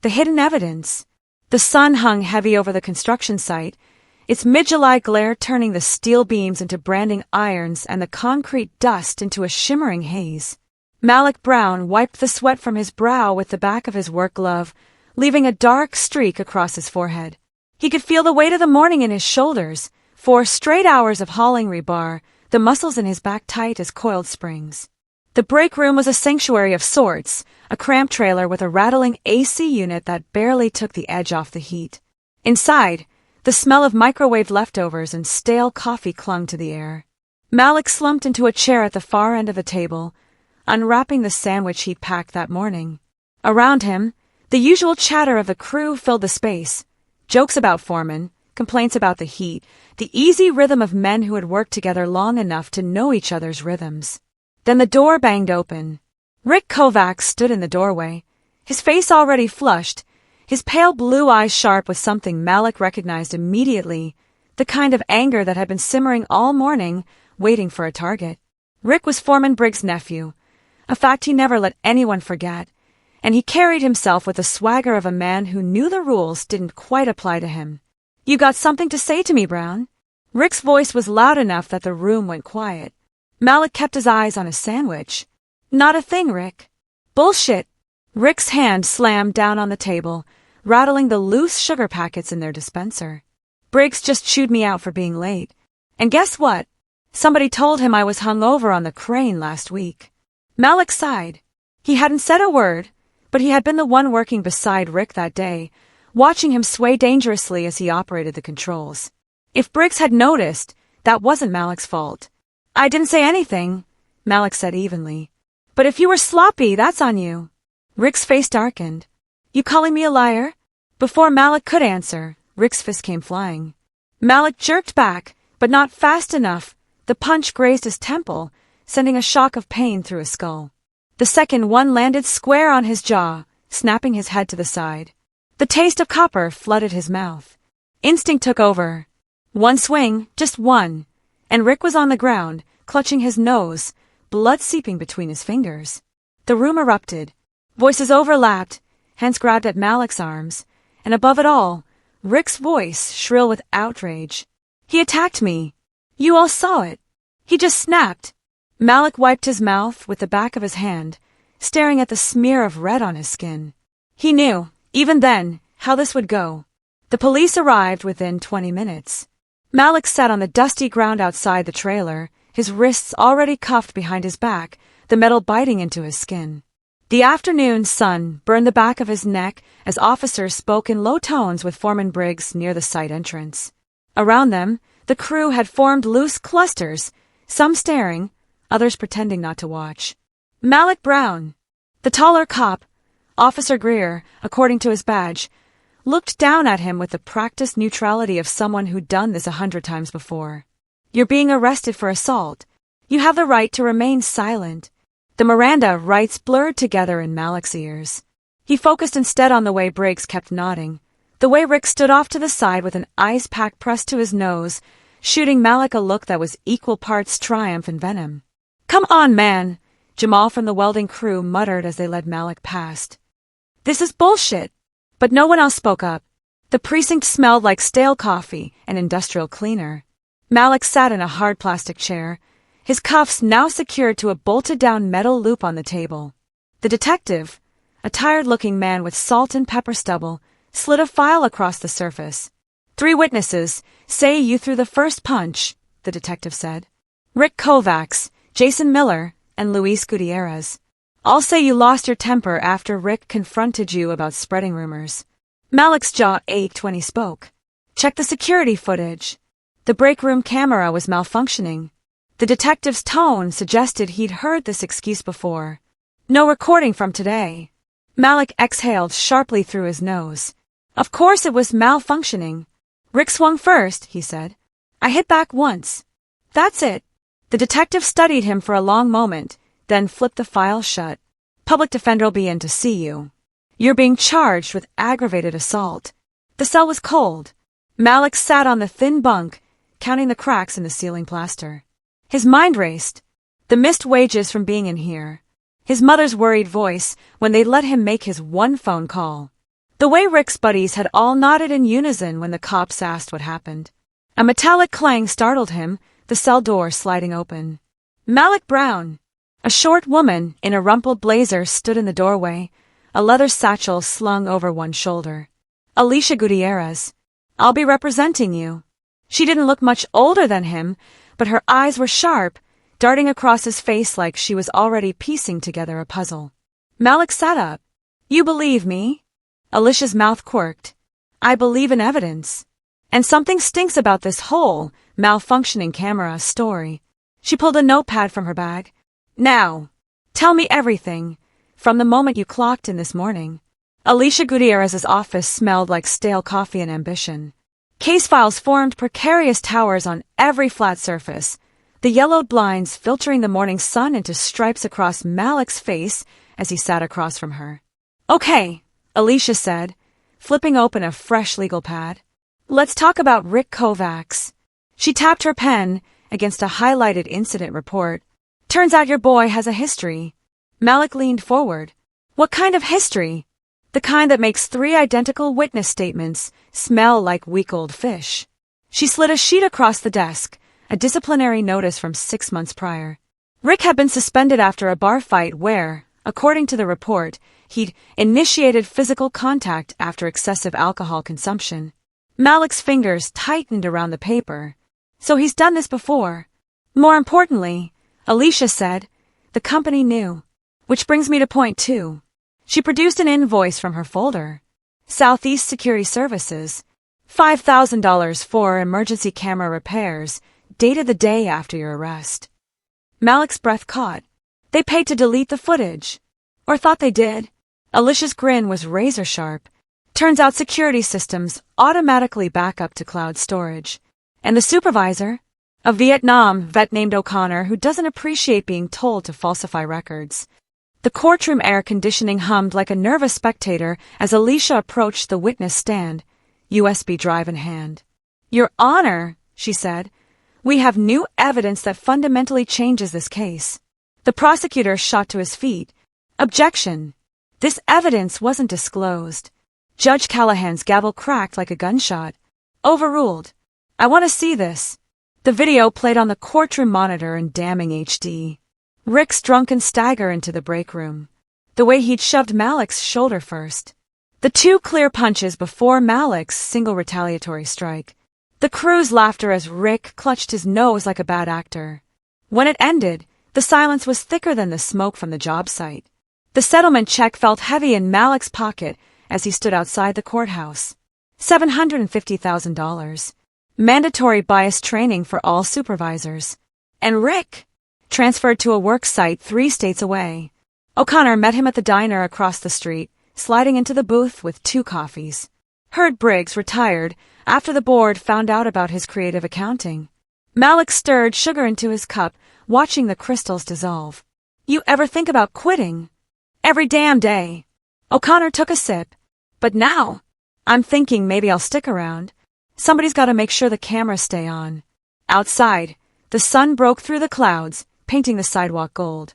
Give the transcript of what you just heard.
The hidden evidence. The sun hung heavy over the construction site, its mid-July glare turning the steel beams into branding irons and the concrete dust into a shimmering haze. Malik Brown wiped the sweat from his brow with the back of his work glove, leaving a dark streak across his forehead. He could feel the weight of the morning in his shoulders. 4 straight hours of hauling rebar, the muscles in his back tight as coiled springs. The break room was a sanctuary of sorts, a cramped trailer with a rattling AC unit that barely took the edge off the heat. Inside, the smell of microwaved leftovers and stale coffee clung to the air. Malik slumped into a chair at the far end of the table, unwrapping the sandwich he'd packed that morning. Around him, the usual chatter of the crew filled the space. Jokes about foremen, complaints about the heat, the easy rhythm of men who had worked together long enough to know each other's rhythms. Then the door banged open. Rick Kovacs stood in the doorway, his face already flushed, his pale blue eyes sharp with something Malik recognized immediately, the kind of anger that had been simmering all morning, waiting for a target. Rick was Foreman Briggs' nephew, a fact he never let anyone forget, and he carried himself with the swagger of a man who knew the rules didn't quite apply to him. "You got something to say to me, Brown?" Rick's voice was loud enough that the room went quiet. Malik kept his eyes on his sandwich. "Not a thing, Rick." "Bullshit." Rick's hand slammed down on the table, rattling the loose sugar packets in their dispenser. "Briggs just chewed me out for being late. And guess what? Somebody told him I was hung over on the crane last week." Malik sighed. He hadn't said a word, but he had been the one working beside Rick that day, watching him sway dangerously as he operated the controls. If Briggs had noticed, that wasn't Malik's fault. "I didn't say anything," Malik said evenly. "But if you were sloppy, that's on you." Rick's face darkened. "You calling me a liar?" Before Malik could answer, Rick's fist came flying. Malik jerked back, but not fast enough. The punch grazed his temple, sending a shock of pain through his skull. The second one landed square on his jaw, snapping his head to the side. The taste of copper flooded his mouth. Instinct took over. One swing, just one, and Rick was on the ground, clutching his nose, blood seeping between his fingers. The room erupted. Voices overlapped, hands grabbed at Malik's arms, and above it all, Rick's voice shrill with outrage. "He attacked me. You all saw it. He just snapped." Malik wiped his mouth with the back of his hand, staring at the smear of red on his skin. He knew, even then, how this would go. The police arrived within 20 minutes. Malik sat on the dusty ground outside the trailer, his wrists already cuffed behind his back, the metal biting into his skin. The afternoon sun burned the back of his neck as officers spoke in low tones with Foreman Briggs near the site entrance. Around them, the crew had formed loose clusters, some staring, others pretending not to watch. Malik Brown, the taller cop, Officer Greer, according to his badge, looked down at him with the practiced neutrality of someone who'd done this 100 times before. "You're being arrested for assault. You have the right to remain silent." The Miranda rights blurred together in Malik's ears. He focused instead on the way Briggs kept nodding, the way Rick stood off to the side with an ice pack pressed to his nose, shooting Malik a look that was equal parts triumph and venom. "Come on, man," Jamal from the welding crew muttered as they led Malik past. "This is bullshit." But no one else spoke up. The precinct smelled like stale coffee and industrial cleaner. Malik sat in a hard plastic chair, his cuffs now secured to a bolted-down metal loop on the table. The detective, a tired-looking man with salt and pepper stubble, slid a file across the surface. "3 witnesses say you threw the first punch," the detective said. "Rick Kovacs, Jason Miller, and Luis Gutierrez. All say you lost your temper after Rick confronted you about spreading rumors." Malik's jaw ached when he spoke. "Check the security footage." The break room camera was malfunctioning. The detective's tone suggested he'd heard this excuse before. "No recording from today." Malik exhaled sharply through his nose. "Of course it was malfunctioning. Rick swung first," he said. "I hit back once. That's it." The detective studied him for a long moment, then flipped the file shut. "Public defender'll be in to see you. You're being charged with aggravated assault." The cell was cold. Malik sat on the thin bunk, counting the cracks in the ceiling plaster. His mind raced. The missed wages from being in here. His mother's worried voice when they let him make his one phone call. The way Rick's buddies had all nodded in unison when the cops asked what happened. A metallic clang startled him, the cell door sliding open. Malik Brown, a short woman in a rumpled blazer, stood in the doorway, a leather satchel slung over one shoulder. Alicia Gutierrez, I'll be representing you. She didn't look much older than him, but her eyes were sharp, darting across his face like she was already piecing together a puzzle. Malik sat up. You believe me? Alicia's mouth quirked. I believe in evidence. And something stinks about this whole malfunctioning camera story. She pulled a notepad from her bag. Now, tell me everything, from the moment you clocked in this morning. Alicia Gutierrez's office smelled like stale coffee and ambition. Case files formed precarious towers on every flat surface, the yellowed blinds filtering the morning sun into stripes across Malik's face as he sat across from her. Okay, Alicia said, flipping open a fresh legal pad. Let's talk about Rick Kovacs. She tapped her pen against a highlighted incident report. Turns out your boy has a history. Malik leaned forward. What kind of history? The kind that makes 3 identical witness statements smell like week-old fish. She slid a sheet across the desk, a disciplinary notice from 6 months prior. Rick had been suspended after a bar fight where, according to the report, he'd initiated physical contact after excessive alcohol consumption. Malik's fingers tightened around the paper. So he's done this before. More importantly, Alicia said, the company knew. Which brings me to point 2. She produced an invoice from her folder. Southeast Security Services, $5,000 for emergency camera repairs, dated the day after your arrest. Malik's breath caught. They paid to delete the footage. Or thought they did. Alicia's grin was razor sharp. Turns out security systems automatically back up to cloud storage. And the supervisor? A Vietnam vet named O'Connor who doesn't appreciate being told to falsify records. The courtroom air conditioning hummed like a nervous spectator as Alicia approached the witness stand, USB drive in hand. Your Honor, she said, we have new evidence that fundamentally changes this case. The prosecutor shot to his feet. Objection. This evidence wasn't disclosed. Judge Callahan's gavel cracked like a gunshot. Overruled. I want to see this. The video played on the courtroom monitor in damning HD. Rick's drunken stagger into the break room. The way he'd shoved Malik's shoulder first. The 2 clear punches before Malik's single retaliatory strike. The crew's laughter as Rick clutched his nose like a bad actor. When it ended, the silence was thicker than the smoke from the job site. The settlement check felt heavy in Malik's pocket as he stood outside the courthouse. $750,000. Mandatory bias training for all supervisors. And Rick, transferred to a work site 3 states away. O'Connor met him at the diner across the street, sliding into the booth with 2 coffees. Herb Briggs retired after the board found out about his creative accounting. Malik stirred sugar into his cup, watching the crystals dissolve. You ever think about quitting? Every damn day. O'Connor took a sip. But now, I'm thinking maybe I'll stick around. Somebody's got to make sure the cameras stay on. Outside, the sun broke through the clouds, painting the sidewalk gold.